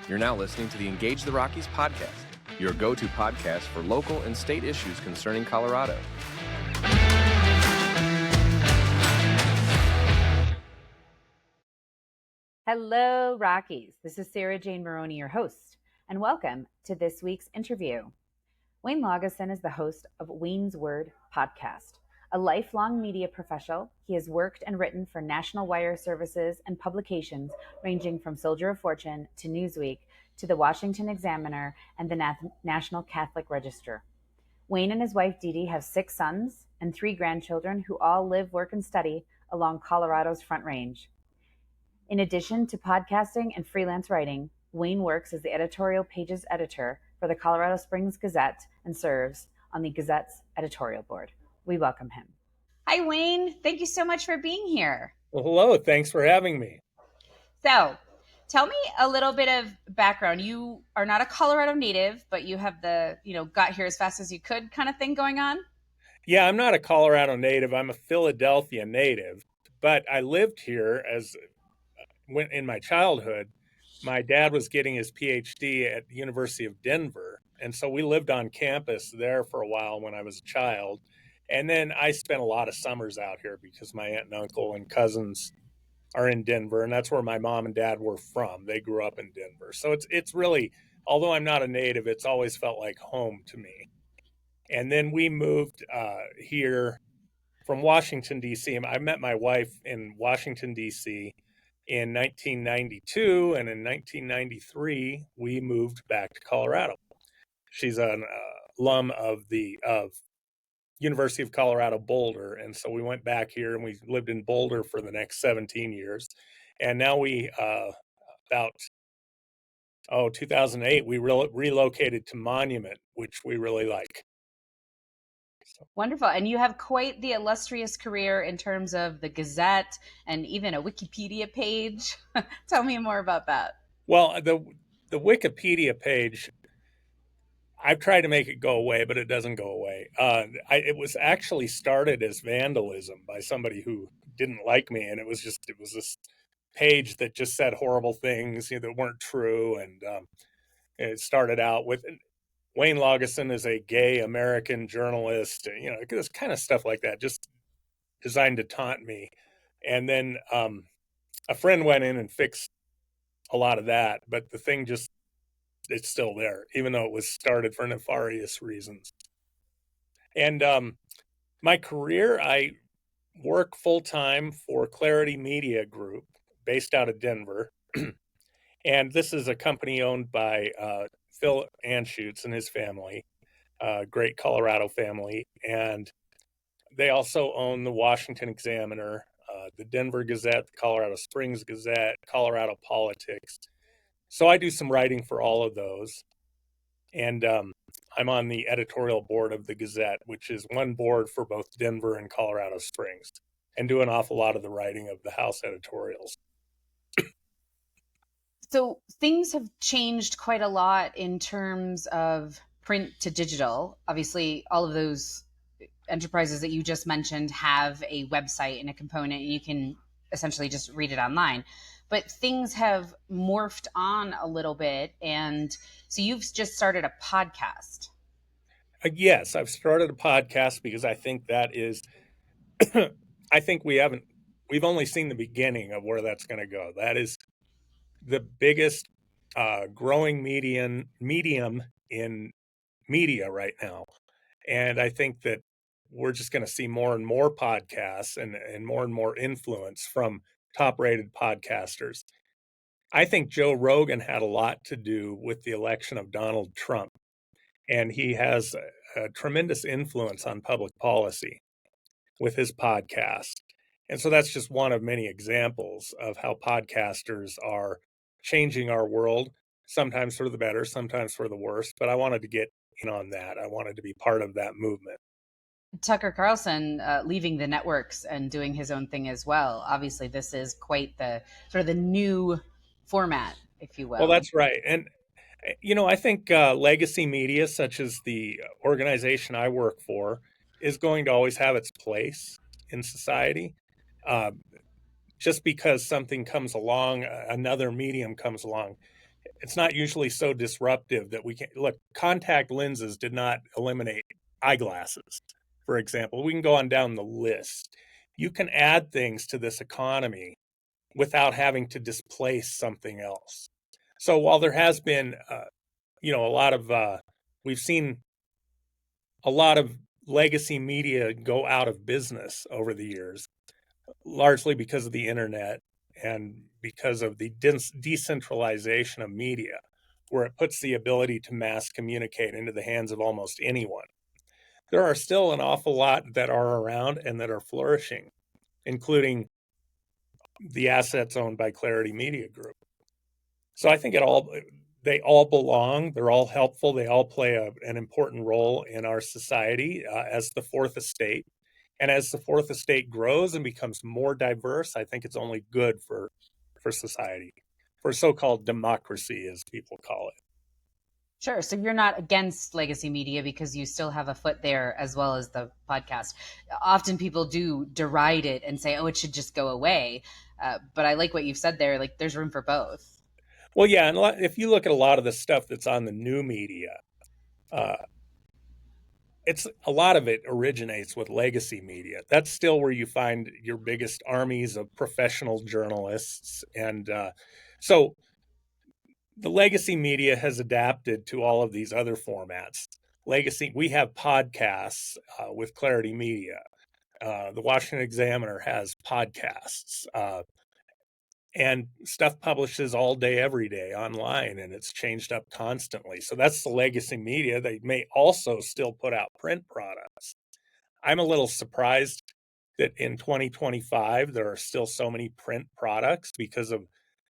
You're now listening to the Engage the Rockies podcast, your go-to podcast for local and state issues concerning Colorado. Hello, Rockies. This is Sarah Jane Maroney, your host, and welcome to this week's interview. Wayne Laugesen is the host of Wayne's Word podcast. A lifelong media professional, he has worked and written for national wire services and publications ranging from Soldier of Fortune to Newsweek to the Washington Examiner and the National Catholic Register. Wayne and his wife Dee Dee have 6 sons and 3 grandchildren who all live, work, and study along Colorado's Front Range. In addition to podcasting and freelance writing, Wayne works as the editorial pages editor for the Colorado Springs Gazette and serves on the Gazette's editorial board. We welcome him. Hi, Wayne. Thank you so much for being here. Well, hello. Thanks for having me. So, tell me a little bit of background. You are not a Colorado native, but you have the, got here as fast as you could kind of thing going on? Yeah, I'm not a Colorado native. I'm a Philadelphia native, but I lived here in my childhood. My dad was getting his PhD at the University of Denver, and so we lived on campus there for a while when I was a child. And then I spent a lot of summers out here because my aunt and uncle and cousins are in Denver, and that's where my mom and dad were from. They grew up in Denver. So it's really, although I'm not a native, it's always felt like home to me. And then we moved here from Washington, D.C. I met my wife in Washington, D.C. in 1992, and in 1993, we moved back to Colorado. She's an alum of University of Colorado Boulder, and so we went back here and we lived in Boulder for the next 17 years. And now we, about 2008, we relocated to Monument, which we really like. Wonderful. And you have quite the illustrious career in terms of the Gazette and even a Wikipedia page. Tell me more about that. Well, the Wikipedia page, I've tried to make it go away, but it doesn't go away. It was actually started as vandalism by somebody who didn't like me, and it was this page that just said horrible things that weren't true, and it started out with Wayne Laugesen is a gay American journalist, this kind of stuff like that, just designed to taunt me. And then a friend went in and fixed a lot of that, but the thing it's still there, even though it was started for nefarious reasons. And my career, I work full-time for Clarity Media Group, based out of Denver. And this is a company owned by Phil Anschutz and his family, great Colorado family. And they also own the Washington Examiner, the Denver Gazette, the Colorado Springs Gazette, Colorado Politics. So I do some writing for all of those. And I'm on the editorial board of the Gazette, which is one board for both Denver and Colorado Springs, and do an awful lot of the writing of the house editorials. So things have changed quite a lot in terms of print to digital. Obviously, all of those enterprises that you just mentioned have a website and a component, and you can essentially just read it online. But things have morphed on a little bit. And so you've just started a podcast. Yes, I've started a podcast because I think that is, I think we've only seen the beginning of where that's going to go. That is the biggest growing medium in media right now. And I think that we're just going to see more and more podcasts and more influence from top-rated podcasters. I think Joe Rogan had a lot to do with the election of Donald Trump, and he has a tremendous influence on public policy with his podcast. And so that's just one of many examples of how podcasters are changing our world, sometimes for the better, sometimes for the worse. But I wanted to get in on that. I wanted to be part of that movement. Tucker Carlson leaving the networks and doing his own thing as well. Obviously, this is quite the sort of the new format, if you will. Well, that's right. And, I think legacy media, such as the organization I work for, is going to always have its place in society. Just because something comes along, another medium comes along, it's not usually so disruptive that we can look. Contact lenses did not eliminate eyeglasses, for example. We can go on down the list. You can add things to this economy without having to displace something else. So while there has been, a lot of, we've seen a lot of legacy media go out of business over the years, largely because of the internet and because of the decentralization of media, where it puts the ability to mass communicate into the hands of almost anyone. There are still an awful lot that are around and that are flourishing, including the assets owned by Clarity Media Group. So I think they all belong. They're all helpful. They all play an important role in our society as the fourth estate. And as the fourth estate grows and becomes more diverse, I think it's only good for society, for so-called democracy, as people call it. Sure. So you're not against legacy media because you still have a foot there as well as the podcast. Often people do deride it and say, oh, it should just go away. But I like what you've said there. Like, there's room for both. Well, yeah. And if you look at a lot of the stuff that's on the new media, it's a lot of it originates with legacy media. That's still where you find your biggest armies of professional journalists. And so the legacy media has adapted to all of these other formats. We have podcasts with Clarity Media. The Washington Examiner has podcasts. And stuff publishes all day, every day online, and it's changed up constantly. So that's the legacy media. They may also still put out print products. I'm a little surprised that in 2025, there are still so many print products because of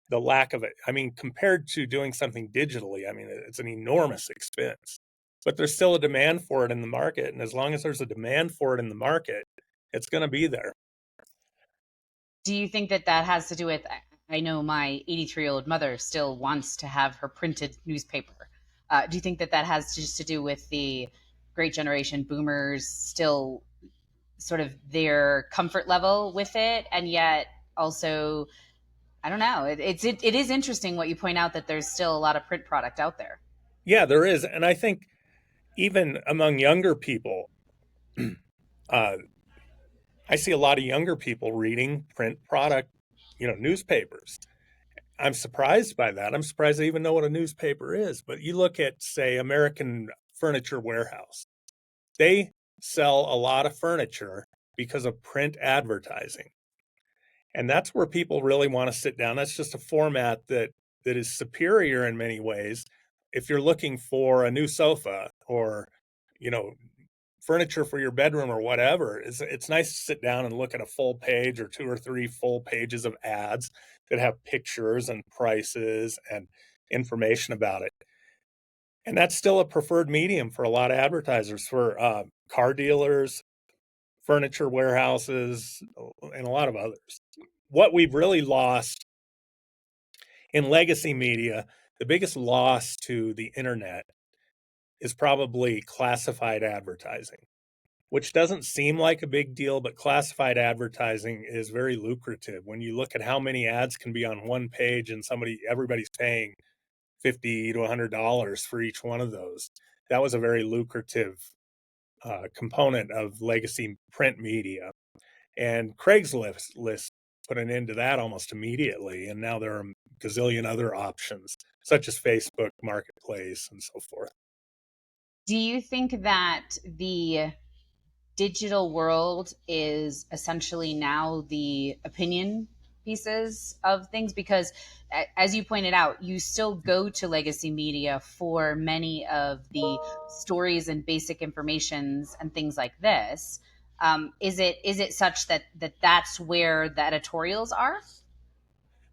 the lack of it. I mean, compared to doing something digitally, I mean, it's an enormous expense, but there's still a demand for it in the market. And as long as there's a demand for it in the market, it's going to be there. Do you think that that has to do with, I know my 83-year-old mother still wants to have her printed newspaper. Do you think that that has just to do with the great generation boomers still sort of their comfort level with it? And yet also, I don't know, it is interesting what you point out, that there's still a lot of print product out there. Yeah, there is. And I think even among younger people, I see a lot of younger people reading print product, newspapers. I'm surprised by that. I'm surprised they even know what a newspaper is. But you look at, say, American Furniture Warehouse. They sell a lot of furniture because of print advertising. And that's where people really want to sit down. That's just a format that is superior in many ways. If you're looking for a new sofa or, furniture for your bedroom or whatever, it's nice to sit down and look at a full page or 2 or 3 full pages of ads that have pictures and prices and information about it. And that's still a preferred medium for a lot of advertisers, for car dealers, furniture warehouses, and a lot of others. What we've really lost in legacy media, the biggest loss to the internet is probably classified advertising, which doesn't seem like a big deal, but classified advertising is very lucrative. When you look at how many ads can be on one page and everybody's paying $50 to $100 for each one of those, that was a very lucrative component of legacy print media. And Craigslist put an end to that almost immediately. And now there are a gazillion other options, such as Facebook Marketplace and so forth. Do you think that the digital world is essentially now the opinion pieces of things? Because as you pointed out, you still go to legacy media for many of the stories and basic informations and things like this. Is it such that that's where the editorials are?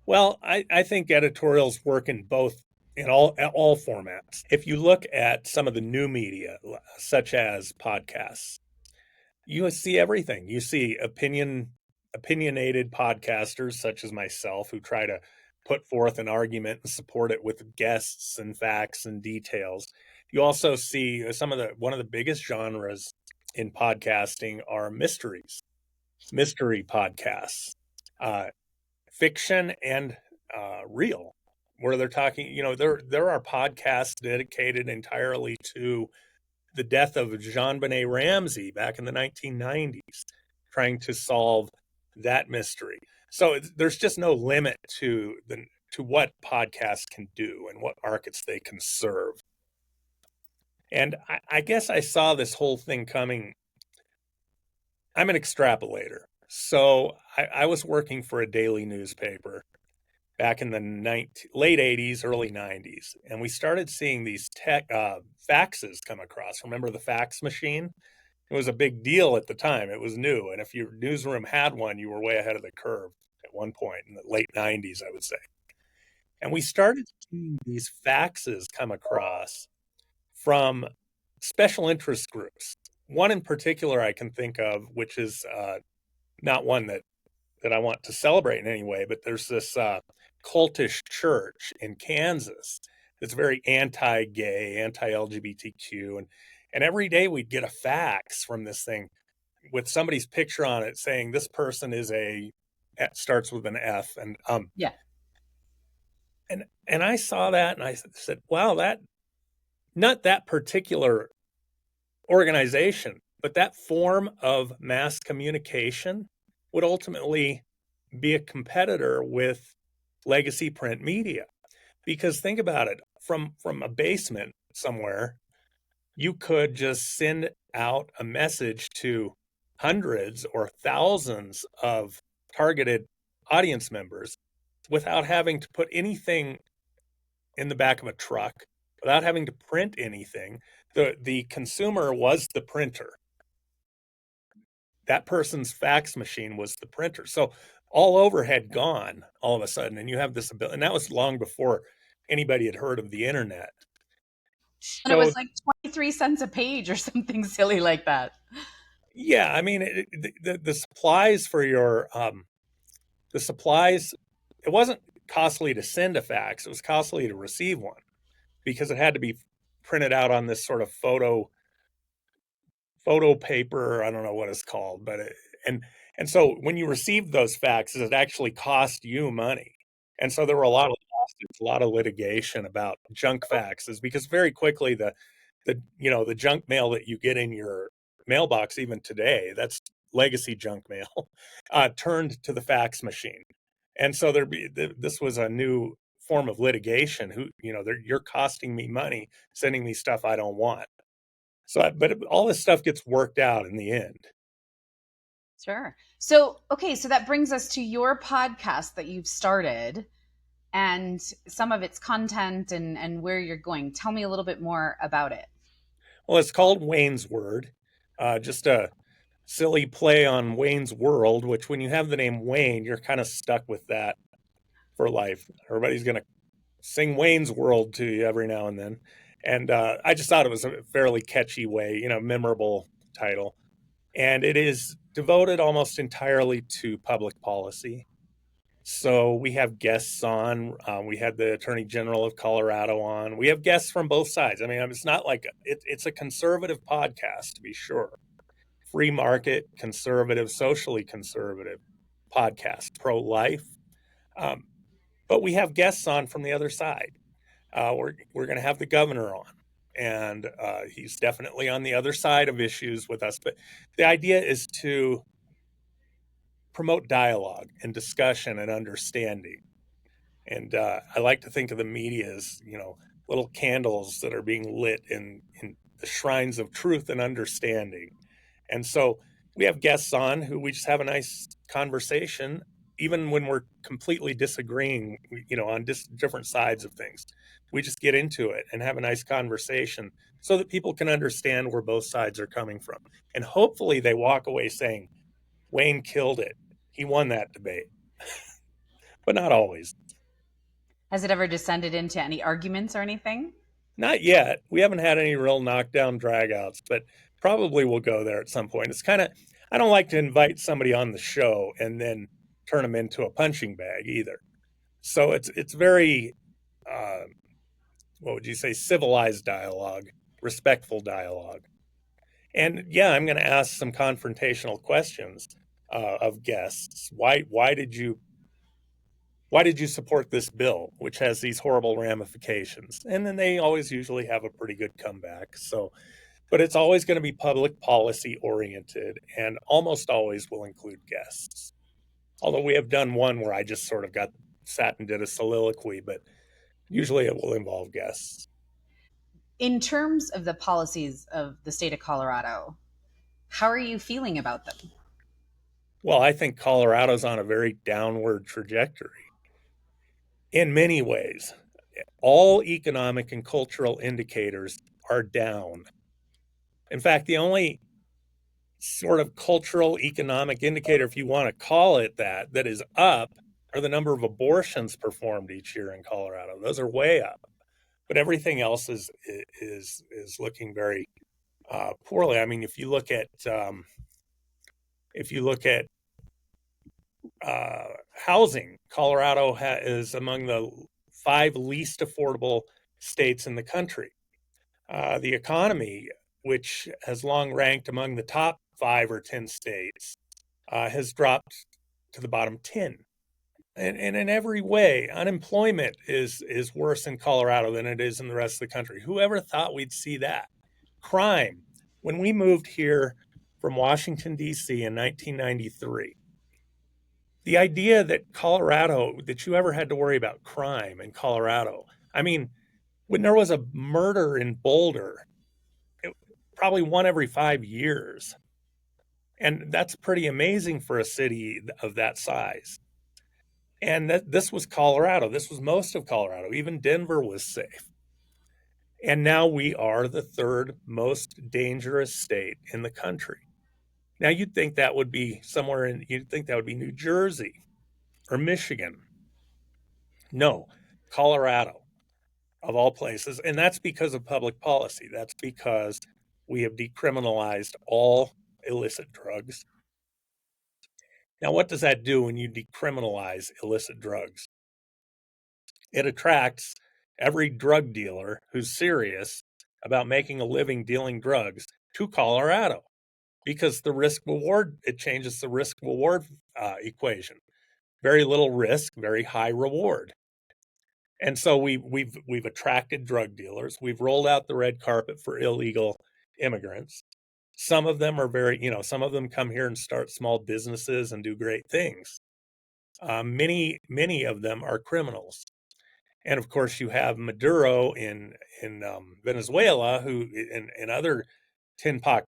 Well, I think editorials work in all formats. If you look at some of the new media, such as podcasts, you see everything. You see opinionated podcasters such as myself who try to put forth an argument and support it with guests and facts and details. You also see one of the biggest genres in podcasting are mystery podcasts, fiction and real, where they're talking, there are podcasts dedicated entirely to the death of Jean-Benet Ramsey back in the 1990s, trying to solve that mystery. So there's just no limit to what podcasts can do and what markets they can serve. And I guess I saw this whole thing coming. I'm an extrapolator. So I was working for a daily newspaper back in the late 80s, early 90s. And we started seeing these faxes come across. Remember the fax machine? It was a big deal at the time. It was new. And if your newsroom had one, you were way ahead of the curve at one point in the late 90s, I would say. And we started seeing these faxes come across from special interest groups. One in particular I can think of, which is not one that I want to celebrate in any way, but there's this cultish church in Kansas that's very anti-gay, anti-LGBTQ, and every day we'd get a fax from this thing with somebody's picture on it saying this person is starts with an F, and yeah, and I saw that and I said, wow, that not that particular organization, but that form of mass communication would ultimately be a competitor with legacy print media. Because think about it, from a basement somewhere, you could just send out a message to hundreds or thousands of targeted audience members without having to put anything in the back of a truck, without having to print anything. The consumer was the printer. That person's fax machine was the printer. So all overhead gone all of a sudden, and you have this ability, and that was long before anybody had heard of the internet. And it was like 23 cents a page or something silly like that. Yeah, I mean, the supplies for your the supplies, it wasn't costly to send a fax; it was costly to receive one because it had to be printed out on this sort of photo paper. I don't know what it's called, but and so when you received those faxes, it actually cost you money, and so there were a lot of lawsuits, a lot of litigation about junk faxes because very quickly the junk mail that you get in your mailbox even today, that's legacy junk mail, turned to the fax machine, and so this was a new form of litigation. You're costing me money sending me stuff I don't want. So, but all this stuff gets worked out in the end. Sure. So, okay, so that brings us to your podcast that you've started and some of its content and where you're going. Tell me a little bit more about it. Well, it's called Wayne's Word, just a silly play on Wayne's World, which when you have the name Wayne, you're kind of stuck with that for life. Everybody's going to sing Wayne's World to you every now and then. And I just thought it was a fairly catchy way, memorable title. And it is devoted almost entirely to public policy. So we have guests on. We had the Attorney General of Colorado on. We have guests from both sides. I mean, it's not like it's a conservative podcast, to be sure. Free market, conservative, socially conservative podcast, pro-life. But we have guests on from the other side. We're going to have the governor on, and he's definitely on the other side of issues with us. But the idea is to promote dialogue and discussion and understanding. And I like to think of the media as, little candles that are being lit in the shrines of truth and understanding. And so we have guests on who we just have a nice conversation, even when we're completely disagreeing, on different sides of things. We just get into it and have a nice conversation so that people can understand where both sides are coming from. And hopefully they walk away saying, Wayne killed it. He won that debate. But not always. Has it ever descended into any arguments or anything? Not yet. We haven't had any real knockdown dragouts, but probably we'll go there at some point. It's kind of, I don't like to invite somebody on the show and then turn them into a punching bag either. So it's very, what would you say, civilized dialogue, respectful dialogue. And yeah, I'm going to ask some confrontational questions of guests. Why did you why did you support this bill, which has these horrible ramifications? And then they always usually have a pretty good comeback. So, but it's always going to be public policy oriented and almost always will include guests. Although we have done one where I just sort of sat and did a soliloquy, but usually it will involve guests. In terms of the policies of the state of Colorado, how are you feeling about them? Well, I think Colorado's on a very downward trajectory in many ways. All economic and cultural indicators are down. In fact, the only sort of cultural economic indicator, if you want to call it that, that is up are the number of abortions performed each year in Colorado. Those are way up, but everything else is looking very poorly. I mean, if you look at housing, Colorado is among the 5 least affordable states in the country. The economy, which has long ranked among the top 5 or 10 states, has dropped to the bottom 10. And in every way, unemployment is worse in Colorado than it is in the rest of the country. Whoever thought we'd see that? Crime. When we moved here from Washington, D.C. in 1993, the idea that you ever had to worry about crime in Colorado, I mean, when there was a murder in Boulder, probably one every 5 years. And that's pretty amazing for a city of that size. And this was Colorado. This was most of Colorado. Even Denver was safe. And now we are the 3rd most dangerous state in the country. Now you'd think that would be New Jersey or Michigan. No, Colorado, of all places. And that's because of public policy. That's because we have decriminalized all illicit drugs. Now, what does that do when you decriminalize illicit drugs? It attracts every drug dealer who's serious about making a living dealing drugs to Colorado because it changes the risk reward equation. Very little risk, very high reward. And so we've attracted drug dealers. We've rolled out the red carpet for illegal immigrants. Some of them are some of them come here and start small businesses and do great things. Many of them are criminals. And of course, you have Maduro in Venezuela, who and other tin pot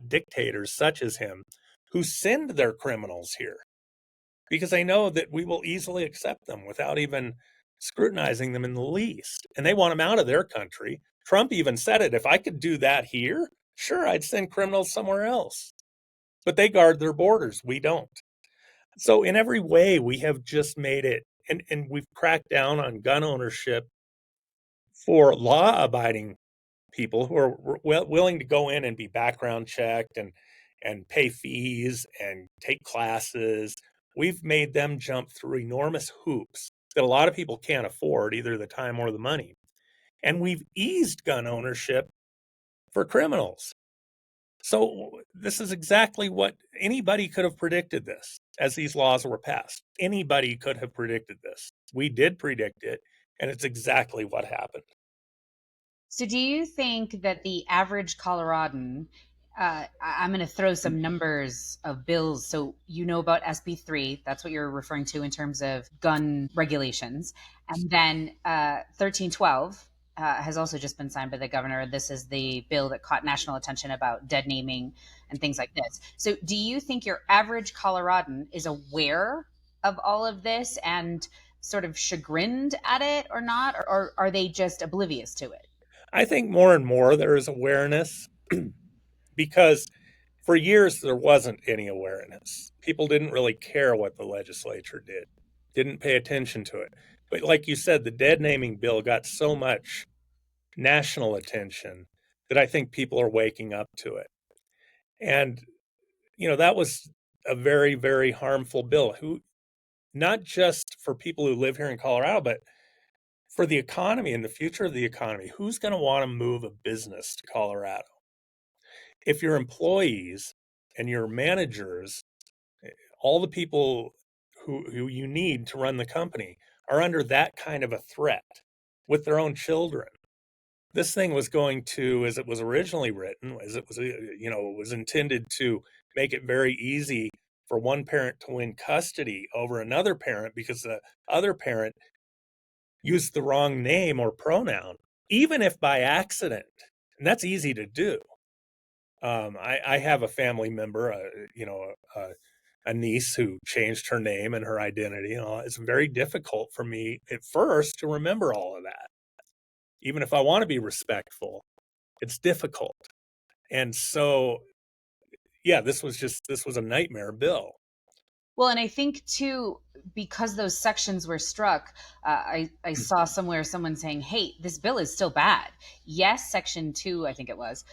dictators such as him, who send their criminals here because they know that we will easily accept them without even scrutinizing them in the least. And they want them out of their country. Trump even said it. If I could do that here, sure, I'd send criminals somewhere else. But they guard their borders. We don't. So in every way, we have just made it, and we've cracked down on gun ownership for law-abiding people who are willing to go in and be background checked and pay fees and take classes. We've made them jump through enormous hoops that a lot of people can't afford, either the time or the money. And we've eased gun ownership for criminals. So this is exactly what anybody could have predicted this as these laws were passed. Anybody could have predicted this. We did predict it, and it's exactly what happened. So do you think that the average Coloradan, I'm going to throw some numbers of bills. So you know about SB 3, that's what you're referring to in terms of gun regulations. And then 1312 has also just been signed by the governor. This is the bill that caught national attention about dead naming and things like this. So do you think your average Coloradan is aware of all of this and sort of chagrined at it or not? Or are they just oblivious to it? I think more and more there is awareness because for years there wasn't any awareness. People didn't really care what the legislature didn't pay attention to it. But like you said, the dead naming bill got so much national attention that I think people are waking up to it. And, that was a very, very harmful bill, not just for people who live here in Colorado, but for the economy and the future of the economy. Who's going to want to move a business to Colorado? If your employees and your managers, all the people who you need to run the company are under that kind of a threat with their own children. This thing was going to, as it was originally written, as it was, it was intended to make it very easy for one parent to win custody over another parent because the other parent used the wrong name or pronoun, even if by accident. And that's easy to do. I have a family member, a niece who changed her name and her identity. It's very difficult for me at first to remember all of that. Even if I want to be respectful, it's difficult. And so, yeah, this was a nightmare bill. Well, and I think too, because those sections were struck, I saw somewhere someone saying, "Hey, this bill is still bad." Yes, Section 2, I think it was,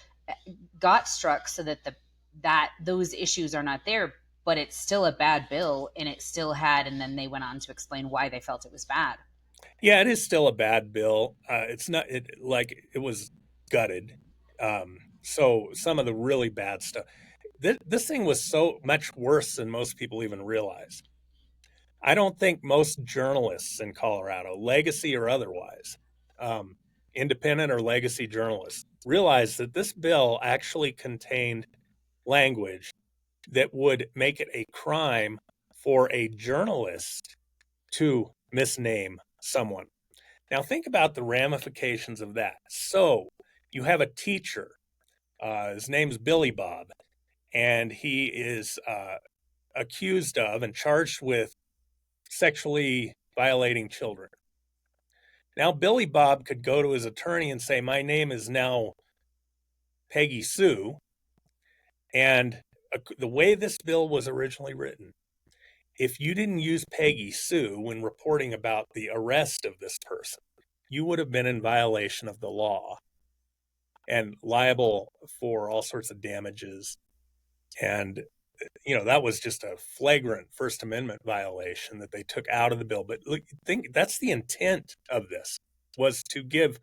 got struck so that that those issues are not there, but it's still a bad bill, and it still had. And then they went on to explain why they felt it was bad. Yeah, it is still a bad bill. It's not like it was gutted. So some of the really bad stuff. This thing was so much worse than most people even realize. I don't think most journalists in Colorado, legacy or otherwise, independent or legacy journalists, realize that this bill actually contained language that would make it a crime for a journalist to misname someone. Now, think about the ramifications of that. So, you have a teacher, his name's Billy Bob, and he is accused of and charged with sexually violating children. Now, Billy Bob could go to his attorney and say, "My name is now Peggy Sue," and the way this bill was originally written, if you didn't use Peggy Sue when reporting about the arrest of this person, you would have been in violation of the law and liable for all sorts of damages. And, that was just a flagrant First Amendment violation that they took out of the bill. But that's the intent of this, was to give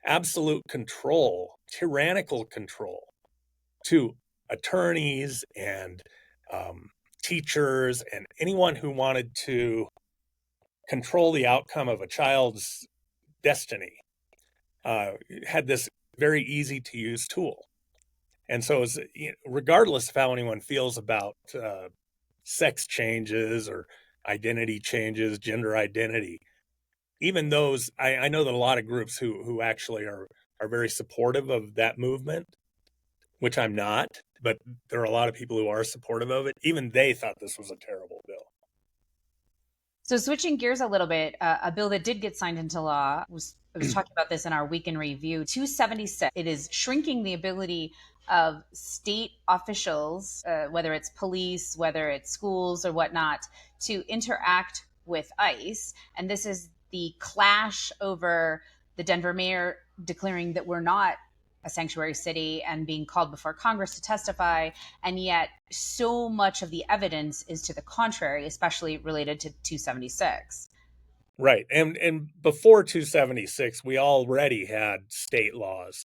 absolute control, tyrannical control, to attorneys and teachers and anyone who wanted to control the outcome of a child's destiny, had this very easy to use tool. And so, regardless of how anyone feels about sex changes or identity changes, gender identity, even those, I know that a lot of groups who actually are very supportive of that movement, which I'm not, but there are a lot of people who are supportive of it. Even they thought this was a terrible bill. So switching gears a little bit, a bill that did get signed into law I was talking about this in our week in review, 276. It is shrinking the ability of state officials, whether it's police, whether it's schools or whatnot, to interact with ICE. And this is the clash over the Denver mayor declaring that we're not a sanctuary city and being called before Congress to testify. And yet so much of the evidence is to the contrary, especially related to 276. Right. And before 276, we already had state laws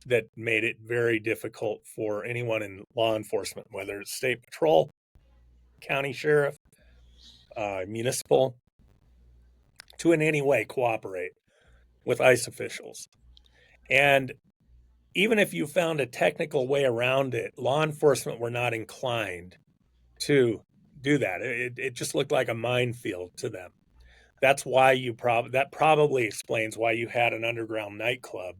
that made it very difficult for anyone in law enforcement, whether it's state patrol, county sheriff, municipal, to in any way cooperate with ICE officials. And even if you found a technical way around it, law enforcement were not inclined to do that. It just looked like a minefield to them. That's why that probably explains why you had an underground nightclub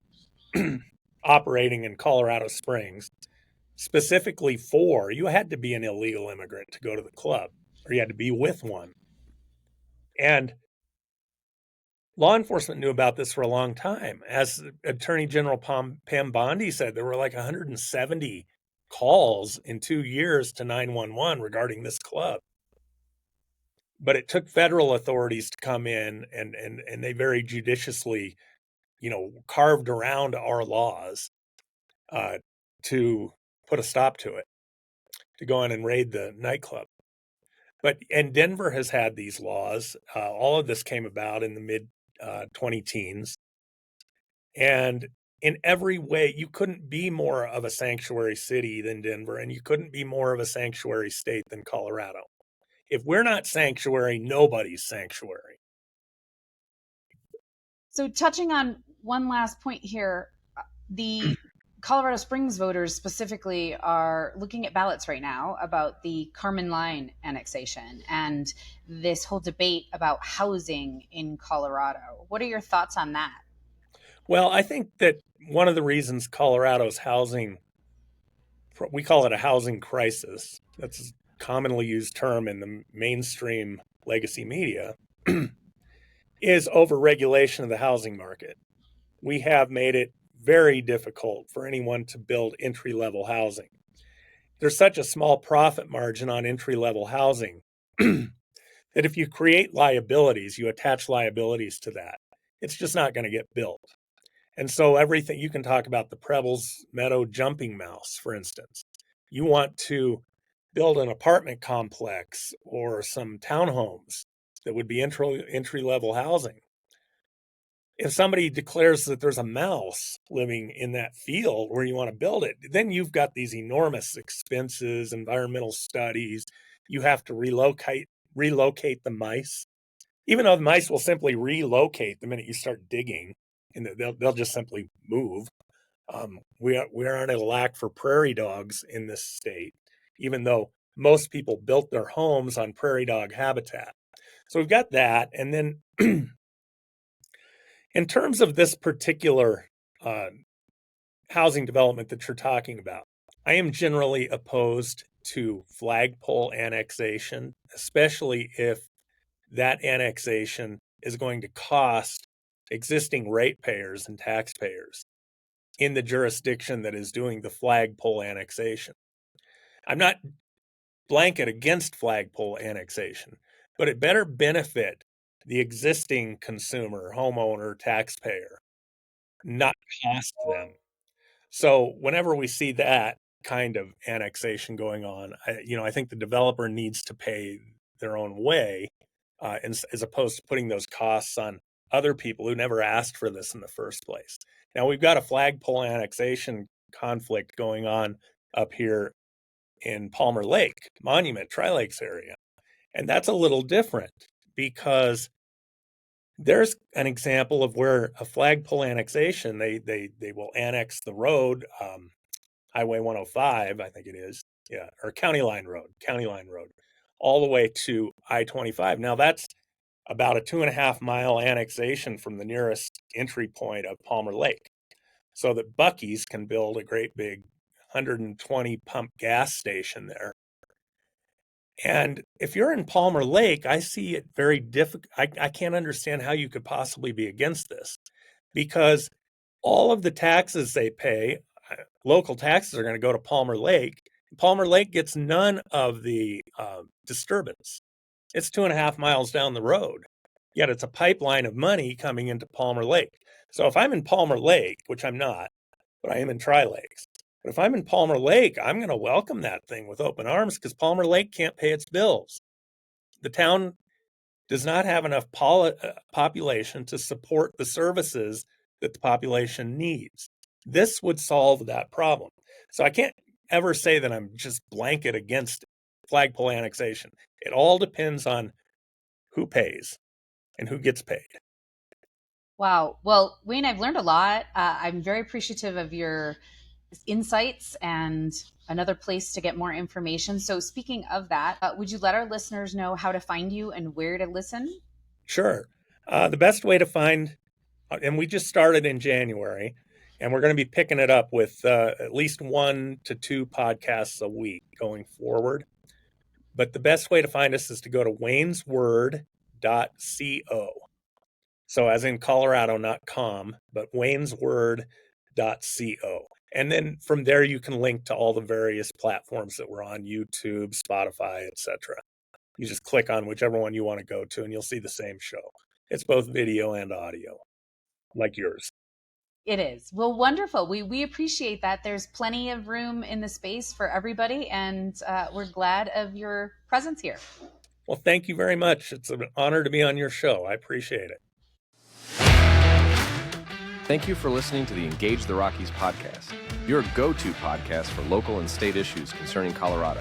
operating in Colorado Springs, specifically you had to be an illegal immigrant to go to the club, or you had to be with one. And law enforcement knew about this for a long time. As Attorney General Pam Bondi said, there were like 170 calls in 2 years to 911 regarding this club. But it took federal authorities to come in and they very judiciously, carved around our laws to put a stop to it, to go in and raid the nightclub. And Denver has had these laws. All of this came about in the mid 20 teens. And in every way, you couldn't be more of a sanctuary city than Denver, and you couldn't be more of a sanctuary state than Colorado. If we're not sanctuary, nobody's sanctuary. So touching on one last point here, the Colorado Springs voters specifically are looking at ballots right now about the Carmen Line annexation and this whole debate about housing in Colorado. What are your thoughts on that? Well, I think that one of the reasons Colorado's housing, we call it a housing crisis, that's a commonly used term in the mainstream legacy media, is overregulation of the housing market. We have made it very difficult for anyone to build entry-level housing. There's such a small profit margin on entry-level housing that if you create liabilities, you attach liabilities to that, it's just not going to get built. And so everything, you can talk about the Prebles Meadow jumping mouse, for instance. You want to build an apartment complex or some townhomes that would be entry-level housing. If somebody declares that there's a mouse living in that field where you want to build it, then you've got these enormous expenses, environmental studies. You have to relocate the mice, even though the mice will simply relocate the minute you start digging, and they'll just simply move. We aren't at a lack for prairie dogs in this state, even though most people built their homes on prairie dog habitat. So we've got that, and then in terms of this particular housing development that you're talking about, I am generally opposed to flagpole annexation, especially if that annexation is going to cost existing ratepayers and taxpayers in the jurisdiction that is doing the flagpole annexation. I'm not blanket against flagpole annexation, but it better benefit the existing consumer, homeowner, taxpayer, not cost them. So whenever we see that kind of annexation going on, I think the developer needs to pay their own way, as opposed to putting those costs on other people who never asked for this in the first place. Now we've got a flagpole annexation conflict going on up here in Palmer Lake, Monument, Tri-Lakes area. And that's a little different because there's an example of where a flagpole annexation, they will annex the road, Highway 105, I think it is, or County Line Road, all the way to I-25. Now that's about a 2.5 mile annexation from the nearest entry point of Palmer Lake, so that Buc-ee's can build a great big 120 pump gas station there. And if you're in Palmer Lake, I see it very difficult. I can't understand how you could possibly be against this, because all of the taxes they pay, local taxes, are going to go to Palmer Lake. Palmer Lake gets none of the disturbance. It's 2.5 miles down the road, yet it's a pipeline of money coming into Palmer Lake. So if I'm in Palmer Lake, which I'm not, but I am in Tri-Lakes, but if I'm in Palmer Lake, I'm going to welcome that thing with open arms, because Palmer Lake can't pay its bills. The town does not have enough population to support the services that the population needs. This would solve that problem. So I can't ever say that I'm just blanket against flagpole annexation. It all depends on who pays and who gets paid. Wow. Well, Wayne, I've learned a lot. I'm very appreciative of your insights and another place to get more information. So speaking of that, would you let our listeners know how to find you and where to listen? Sure. The best way to find, and we just started in January, and we're going to be picking it up with at least 1 to 2 podcasts a week going forward. But the best way to find us is to go to waynesword.co. So as in Colorado, not com, but waynesword.co. And then from there, you can link to all the various platforms that we're on, YouTube, Spotify, etc. You just click on whichever one you want to go to, and you'll see the same show. It's both video and audio, like yours. It is. Well, wonderful. We appreciate that. There's plenty of room in the space for everybody, and we're glad of your presence here. Well, thank you very much. It's an honor to be on your show. I appreciate it. Thank you for listening to the Engage the Rockies podcast, your go-to podcast for local and state issues concerning Colorado.